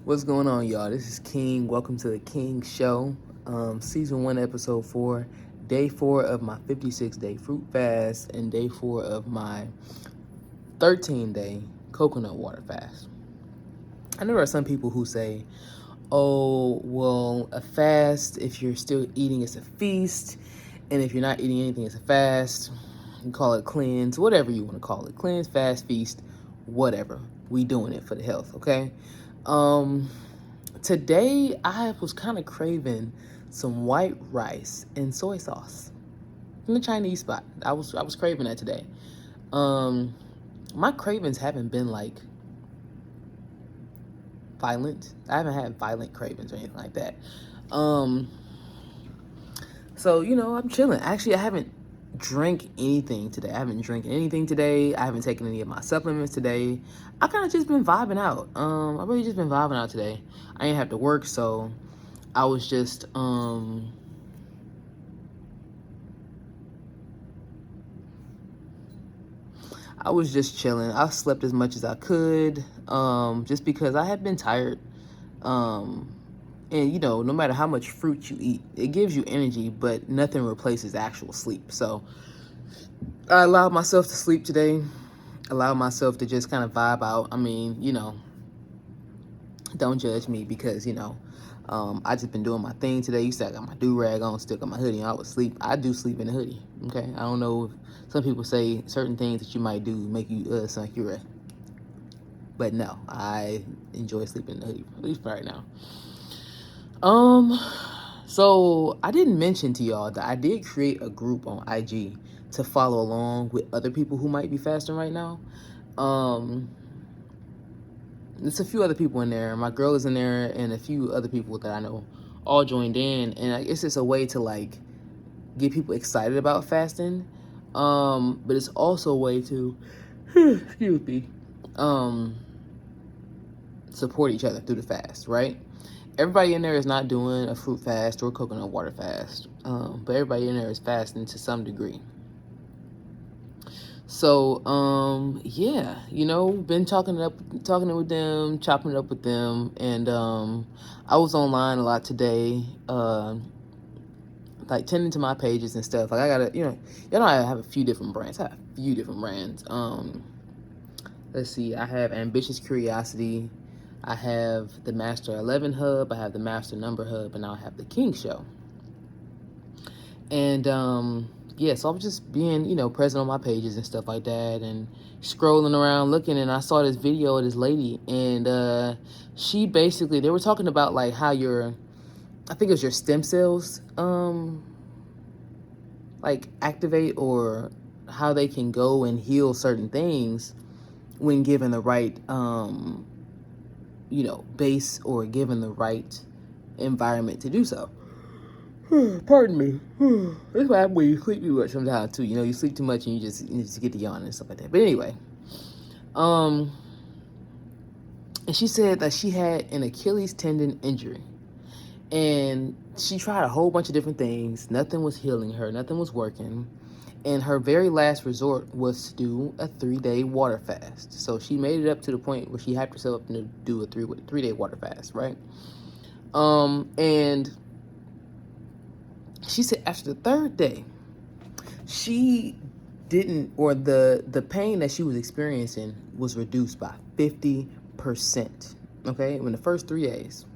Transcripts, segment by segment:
What's going on, y'all? This is King. Welcome to the Qing Show, Season 1, Episode 4, Day 4 of my 56-day fruit fast, and Day 4 of my 13-day coconut water fast. I know there are some people who say, oh, well, a fast, if you're still eating, it's a feast, and if you're not eating anything, it's a fast. You call it cleanse, whatever you want to call it. Cleanse, fast, feast, whatever. We doing it for the health, okay? Today I was kind of craving some white rice and soy sauce from the Chinese spot. I was craving that today. My cravings haven't been like violent. I haven't had violent cravings or anything like that. So I'm chilling. Actually, I haven't drank anything today. I haven't drinking anything today. I haven't taken any of my supplements today. I kind of just been vibing out. I really just been vibing out today. I ain't have to work, so I was just chilling. I slept as much as I could, just because I had been tired. And no matter how much fruit you eat, it gives you energy, but nothing replaces actual sleep. So I allowed myself to sleep today. Allowed myself to just kind of vibe out. I mean, don't judge me because I just been doing my thing today. You said I got my do-rag on, still got my hoodie on. I would sleep. I do sleep in a hoodie, okay? I don't know if some people say certain things that you might do make you sound like you're but no, I enjoy sleeping in the hoodie, at least for right now. So I didn't mention to y'all that I did create a group on IG to follow along with other people who might be fasting right now. There's a few other people in there. My girl is in there, and a few other people that I know all joined in. And I guess it's a way to like get people excited about fasting. But it's also a way to, excuse me, support each other through the fast, right? Everybody in there is not doing a fruit fast or a coconut water fast, but everybody in there is fasting to some degree. So, yeah, been talking with them, chopping it up with them, and I was online a lot today, like tending to my pages and stuff. Like I gotta, I have a few different brands. Let's see, I have Ambitious Curiosity, I have the Master 11 Hub, I have the Master Number Hub, and now I have the Qing Show. And yeah, so I was just being, present on my pages and stuff like that, and scrolling around looking, and I saw this video of this lady, and she basically, they were talking about like how I think it was your stem cells like activate, or how they can go and heal certain things when given the right base, or given the right environment to do so. Pardon me. That's what happens when you sleep too much sometimes too. You sleep too much and you just get to yawn and stuff like that. But anyway, and she said that she had an Achilles tendon injury, and she tried a whole bunch of different things. Nothing was healing her. Nothing was working. And her very last resort was to do a 3-day water fast. So she made it up to the point where she hyped herself up to do a 3-day water fast, right? And she said after the 3rd day, she didn't, or the pain that she was experiencing was reduced by 50%, okay, in the first 3 days.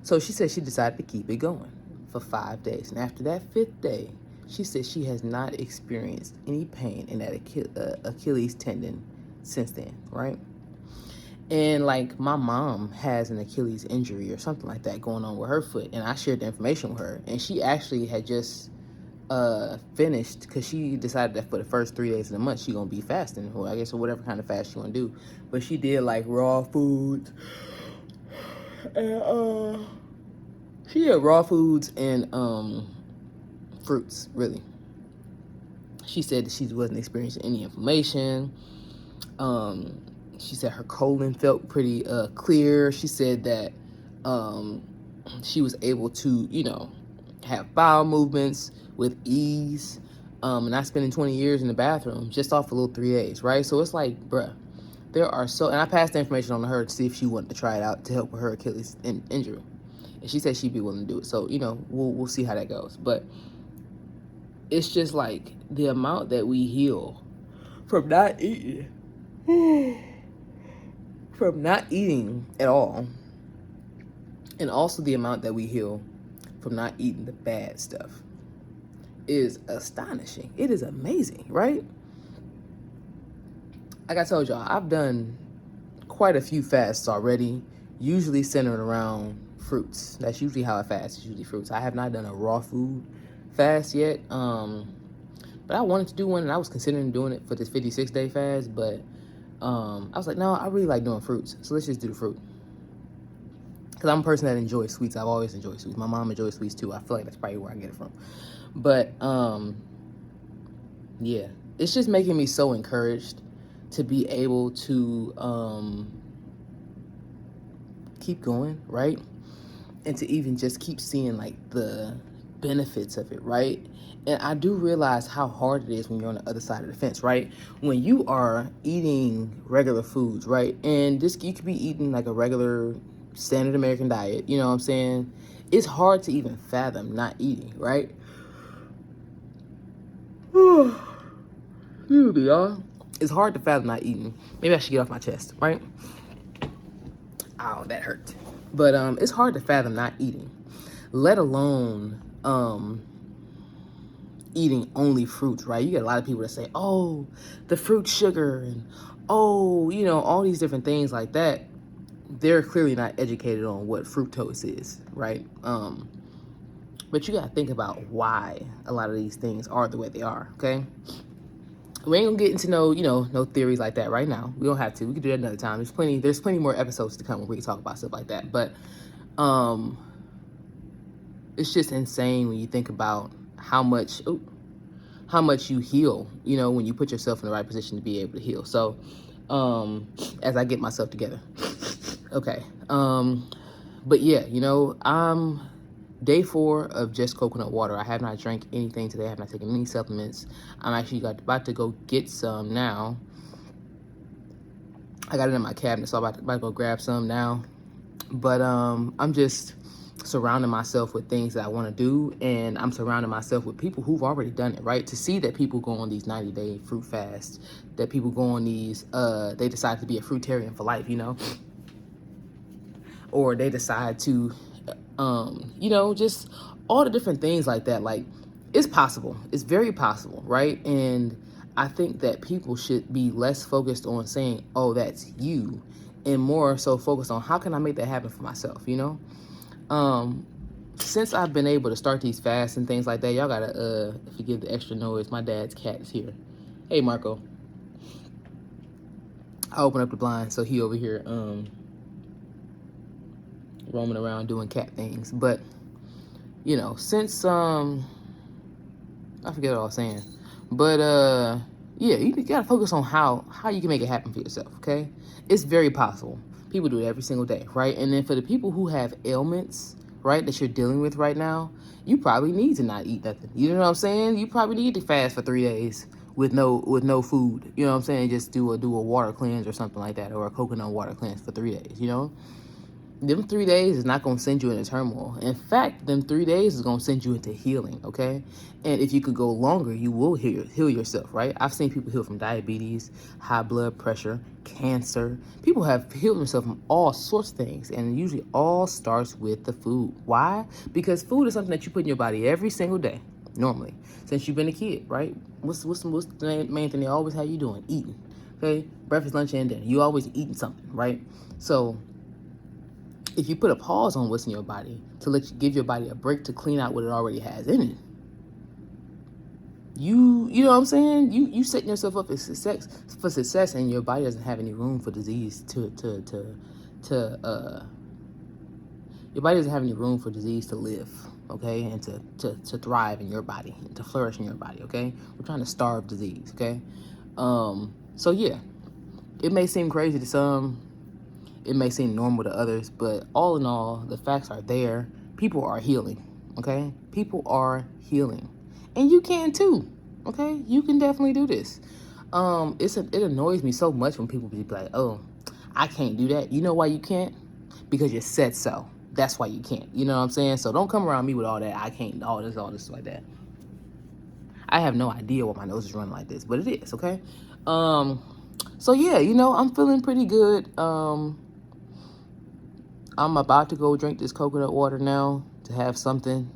So she said she decided to keep it going for 5 days. And after that 5th day, she said she has not experienced any pain in that Achilles tendon since then, right? And like my mom has an Achilles injury or something like that going on with her foot, and I shared the information with her, and she actually had just finished, because she decided that for the first 3 days of the month she gonna be fasting, or I guess, or whatever kind of fast she want to do. But she did like raw foods, and she did raw foods and fruits, really. She said that she wasn't experiencing any inflammation. She said her colon felt pretty clear. She said that she was able to, have bowel movements with ease, and not spending 20 years in the bathroom just off a little 3 days, right? So it's like, bruh, There are and I passed the information on to her to see if she wanted to try it out to help with her Achilles injury. And she said she'd be willing to do it. So, we'll see how that goes. But it's just like the amount that we heal from not eating, from not eating at all, and also the amount that we heal from not eating the bad stuff is astonishing. It is amazing, right? Like I told y'all, I've done quite a few fasts already, usually centered around fruits. That's usually how I fast, is usually fruits. I have not done a raw food fast yet, but I wanted to do one, and I was considering doing it for this 56-day fast, but I was like, no, I really like doing fruits, so let's just do the fruit. Because I'm a person that enjoys sweets. I've always enjoyed sweets. My mom enjoys sweets too. I feel like that's probably where I get it from. But yeah, it's just making me so encouraged to be able to keep going, right? And to even just keep seeing like the benefits of it, right? And I do realize how hard it is when you're on the other side of the fence, right? When you are eating regular foods, right? And you could be eating like a regular standard American diet, you know what I'm saying? It's hard to even fathom not eating, right? Y'all. It's hard to fathom not eating. Maybe I should get off my chest, right? Ow, that hurt. But it's hard to fathom not eating, let alone eating only fruits, right? You get a lot of people that say, oh, the fruit sugar, and oh, all these different things like that. They're clearly not educated on what fructose is, right? But you gotta think about why a lot of these things are the way they are, okay? We ain't gonna get into no theories like that right now. We don't have to. We can do that another time. There's plenty more episodes to come where we can talk about stuff like that. But it's just insane when you think about how much you heal, when you put yourself in the right position to be able to heal. So as I get myself together. Okay. But yeah, I'm day 4 of just coconut water. I have not drank anything today. I have not taken any supplements. I'm actually about to go get some now. I got it in my cabinet, so I'm about to go grab some now. But I'm just surrounding myself with things that I want to do, and I'm surrounding myself with people who've already done it, right? To see that people go on these 90-day fruit fasts, that people go on these, they decide to be a fruitarian for life, or they decide to, just all the different things like that. Like, it's possible. It's very possible, right? And I think that people should be less focused on saying, oh, that's you, and more so focused on how can I make that happen for myself, Since I've been able to start these fasts and things like that, y'all gotta forgive the extra noise. My dad's cat is here. Hey, Marco. I open up the blind, so he over here roaming around doing cat things. But since I forget what I was saying, but yeah, you gotta focus on how you can make it happen for yourself. Okay, it's very possible. People do it every single day, right? And then for the people who have ailments, right, that you're dealing with right now, you probably need to not eat nothing. You know what I'm saying? You probably need to fast for 3 days with no food. You know what I'm saying? Just do a water cleanse or something like that, or a coconut water cleanse for 3 days. Them 3 days is not going to send you into turmoil. In fact, them 3 days is going to send you into healing, okay? And if you could go longer, you will heal yourself, right? I've seen people heal from diabetes, high blood pressure, cancer. People have healed themselves from all sorts of things, and it usually all starts with the food. Why? Because food is something that you put in your body every single day, normally, since you've been a kid, right? What's the main thing they always have you doing? Eating, okay? Breakfast, lunch, and dinner. You always eating something, right? So if you put a pause on what's in your body to give your body a break to clean out what it already has in it, you know what I'm saying? You setting yourself up for success, and your body doesn't have any room for disease your body doesn't have any room for disease to live, okay, and to thrive in your body, and to flourish in your body, okay? We're trying to starve disease, okay? So yeah, it may seem crazy to some. It may seem normal to others, but all in all, the facts are there. People are healing, okay? People are healing. And you can too, okay? You can definitely do this. It annoys me so much when people be like, oh, I can't do that. You know why you can't? Because you said so. That's why you can't. You know what I'm saying? So don't come around me with all that. I can't, all this like that. I have no idea why my nose is running like this, but it is, okay? So yeah, I'm feeling pretty good. I'm about to go drink this coconut water now to have something.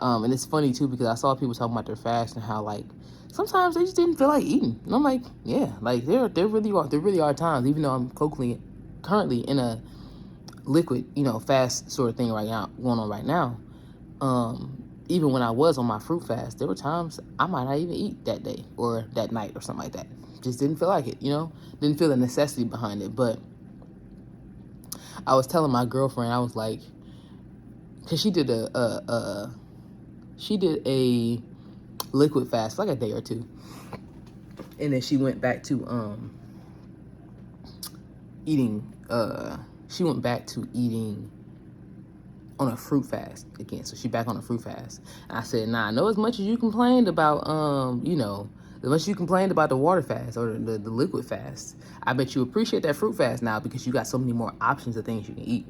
And it's funny too because I saw people talking about their fast and how like sometimes they just didn't feel like eating. And I'm like, yeah, like there really are times, even though I'm currently in a liquid, fast sort of thing right now going on right now. Even when I was on my fruit fast, there were times I might not even eat that day or that night or something like that. Just didn't feel like it, didn't feel the necessity behind it. But I was telling my girlfriend, I was like, because she did a liquid fast for like a day or two, and then she went back to eating. She went back to eating on a fruit fast again. So she back on a fruit fast. And I said, nah, I know as much as you complained about, as much as you complained about the water fast or the liquid fast, I bet you appreciate that fruit fast now because you got so many more options of things you can eat,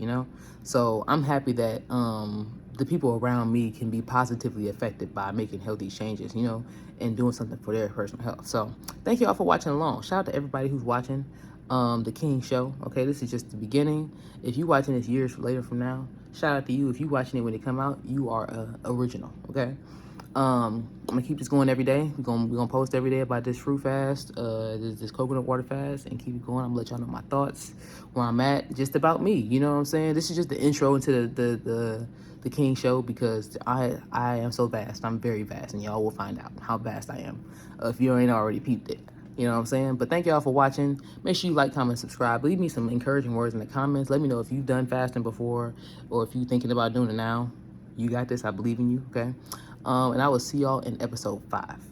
So I'm happy that the people around me can be positively affected by making healthy changes, and doing something for their personal health. So thank you all for watching along. Shout out to everybody who's watching the Qing Show. Okay, this is just the beginning. If you watching this years later from now, shout out to you. If you watching it when it come out, you are original. Okay. I'm gonna keep this going every day. We're gonna post every day about this fruit fast, this coconut water fast, and keep it going. I'm gonna let y'all know my thoughts, where I'm at, just about me. You know what I'm saying? This is just the intro into the Qing Show because I am so vast. I'm very vast, and y'all will find out how vast I am if you ain't already peeped it. You know what I'm saying? But thank y'all for watching. Make sure you like, comment, subscribe. Leave me some encouraging words in the comments. Let me know if you've done fasting before or if you're thinking about doing it now. You got this. I believe in you, okay? And I will see y'all in episode 5.